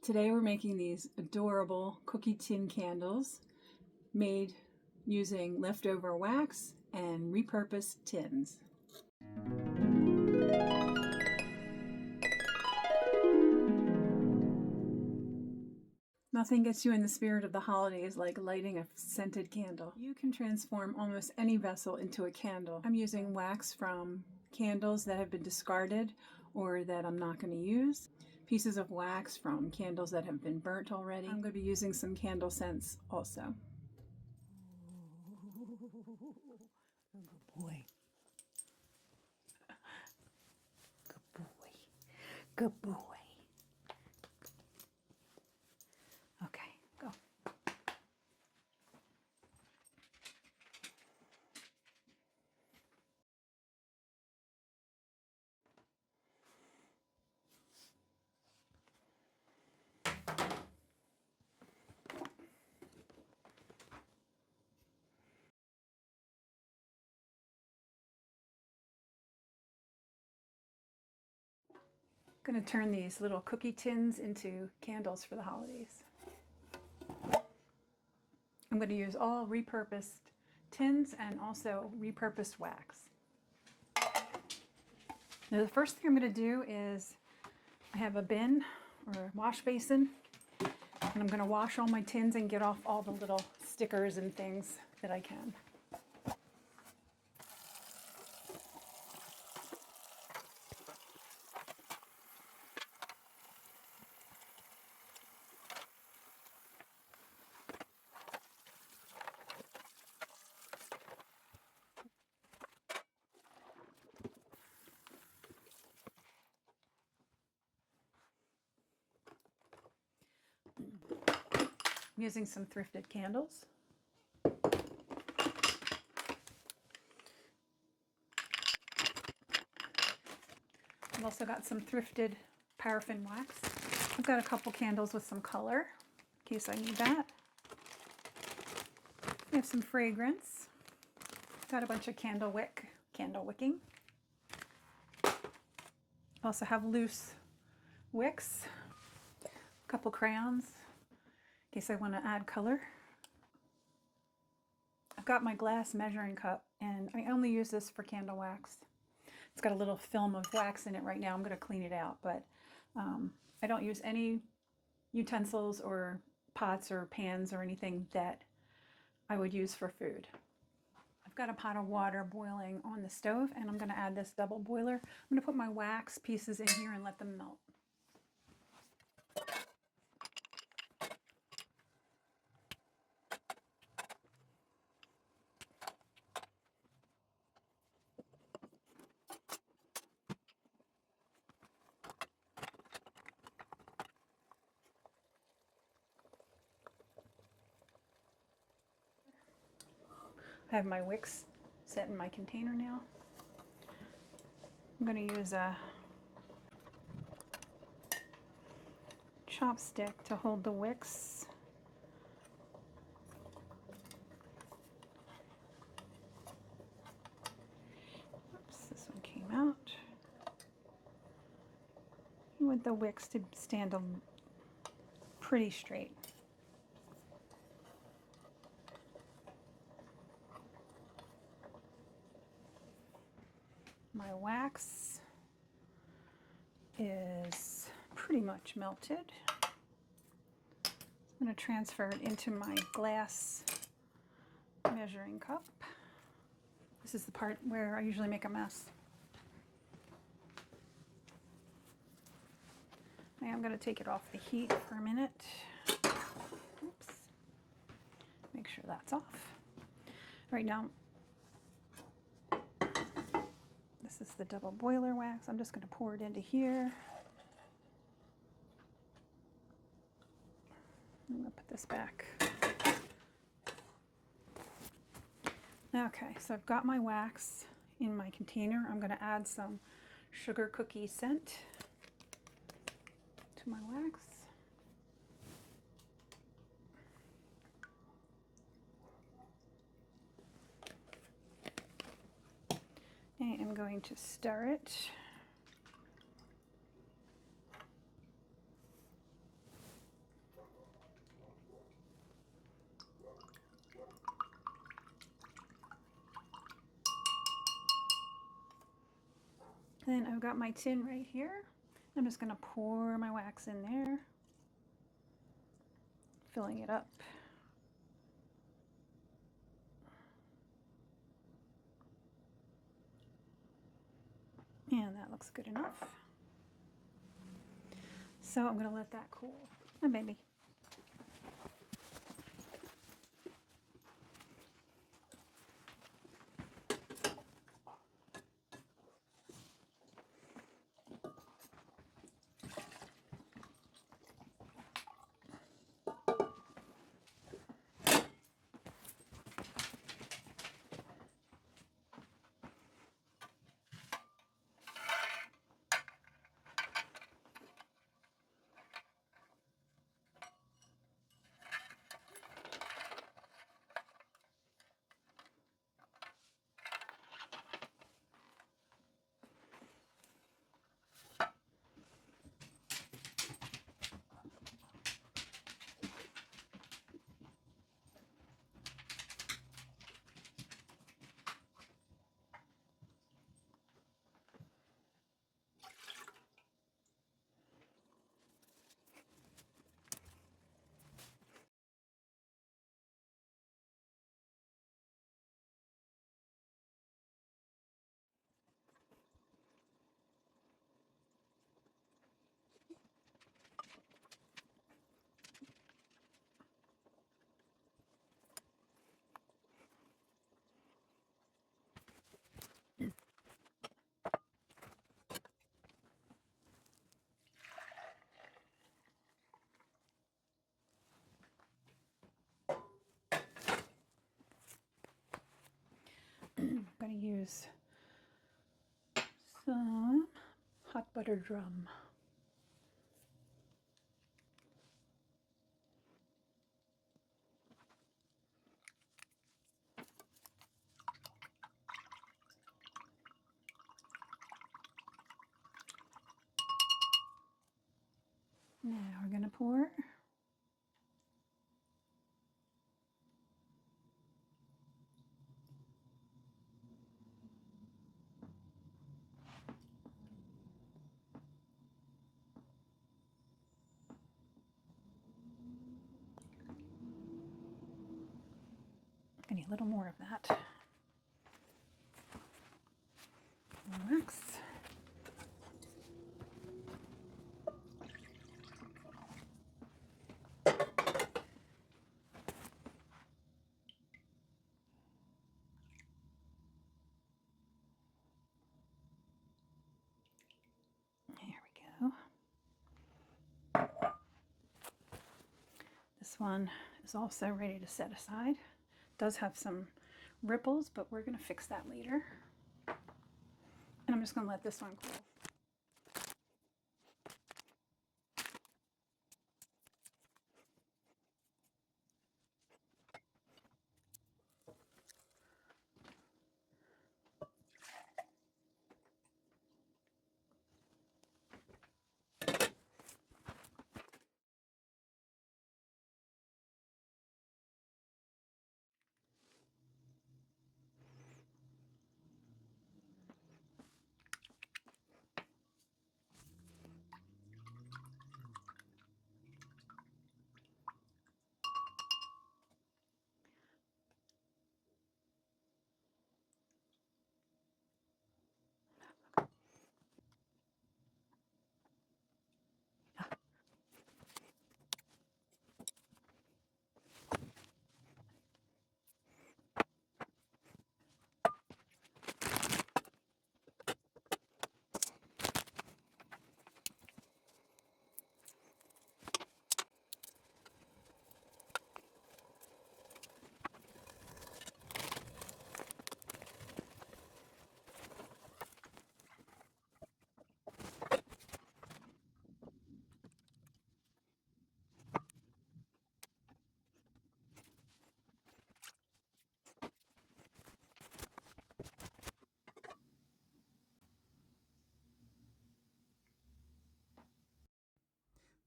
Today we're making these adorable cookie tin candles made using leftover wax and repurposed tins. Nothing gets you in the spirit of the holidays like lighting a scented candle. You can transform almost any vessel into a candle. I'm using wax from candles that have been discarded or that I'm not going to use. Pieces of wax from candles that have been burnt already. I'm going to be using some candle scents also. Good boy. Good boy. Good boy. Okay, go. I'm going to turn these little cookie tins into candles for the holidays. I'm going to use all repurposed tins and also repurposed wax. Now the first thing I'm going to do is I have a bin or a wash basin, and I'm going to wash all my tins and get off all the little stickers and things that I can. I'm using some Thrifted candles. I've also got some Thrifted paraffin wax. I've got a couple candles with some color in case I need that. I have some fragrance. Got a bunch of candle wicking. Also have loose wicks, a couple crayons in case I want to add color. I've got my glass measuring cup, and I only use this for candle wax. It's got a little film of wax in it right now. I'm going to clean it out, but I don't use any utensils or pots or pans or anything that I would use for food. I've got a pot of water boiling on the stove, and I'm going to add this double boiler. I'm going to put my wax pieces in here and let them melt. I have my wicks set in my container now. I'm going to use a chopstick to hold the wicks. Oops, this one came out. You want the wicks to stand pretty straight. My wax is pretty much melted. I'm going to transfer it into my glass measuring cup. This is the part where I usually make a mess. Now I'm going to take it off the heat for a minute. Oops. Make sure that's off. Right now, this is the double boiler wax. I'm just going to pour it into here. I'm going to put this back. Okay, so I've got my wax in my container. I'm going to add some sugar cookie scent to my wax. I am going to stir it. Then I've got my tin right here. I'm just going to pour my wax in there, filling it up. And that looks good enough. So I'm going to let that cool. Oh, baby. I'm going to use some hot butter drum. Now we're going to pour. I need a little more of that. Wax. There we go. This one is also ready to set aside. It does have some ripples, but we're going to fix that later. And I'm just going to let this one cool.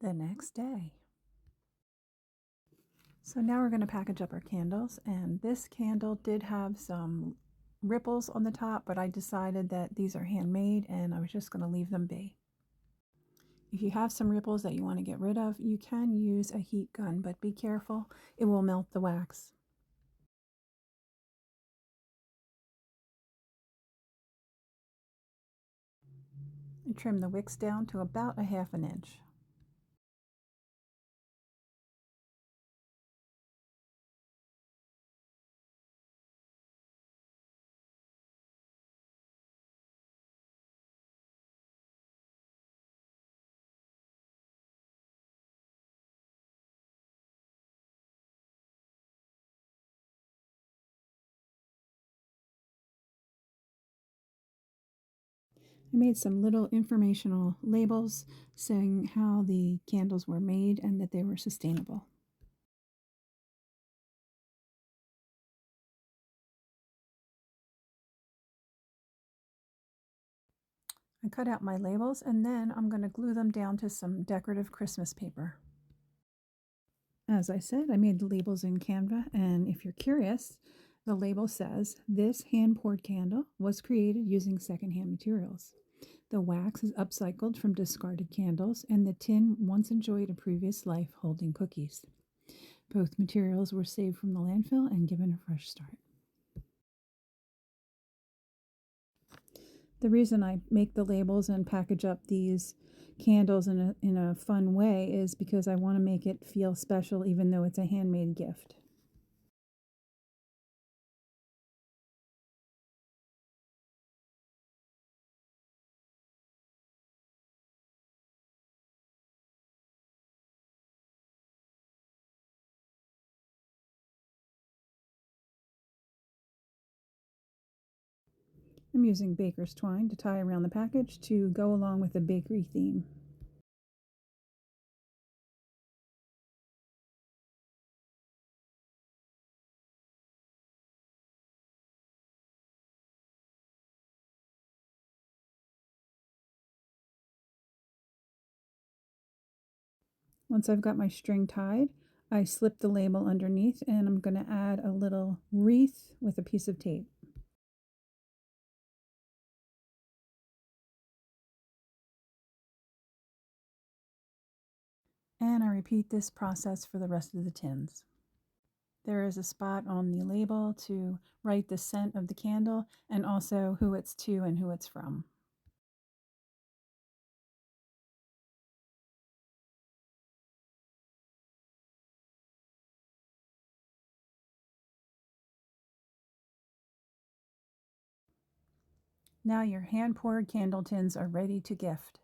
The next day. So now we're going to package up our candles, and this candle did have some ripples on the top, but I decided that these are handmade and I was just going to leave them be. If you have some ripples that you want to get rid of, you can use a heat gun, but be careful, it will melt the wax. And trim the wicks down to about 1/2 inch. I made some little informational labels saying how the candles were made and that they were sustainable. I cut out my labels and then I'm going to glue them down to some decorative Christmas paper. As I said, I made the labels in Canva, and if you're curious, the label says, "This hand-poured candle was created using secondhand materials. The wax is upcycled from discarded candles, and the tin once enjoyed a previous life holding cookies. Both materials were saved from the landfill and given a fresh start." The reason I make the labels and package up these candles in a fun way is because I want to make it feel special even though it's a handmade gift. I'm using baker's twine to tie around the package to go along with the bakery theme. Once I've got my string tied, I slip the label underneath and I'm going to add a little wreath with a piece of tape. And I repeat this process for the rest of the tins. There is a spot on the label to write the scent of the candle and also who it's to and who it's from. Now your hand-poured candle tins are ready to gift.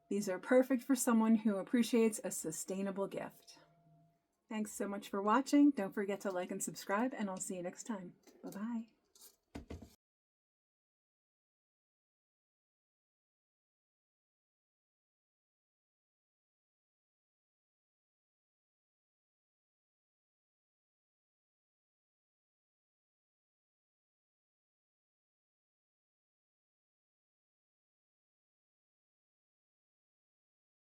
These are perfect for someone who appreciates a sustainable gift. Thanks so much for watching. Don't forget to like and subscribe, and I'll see you next time. Bye-bye.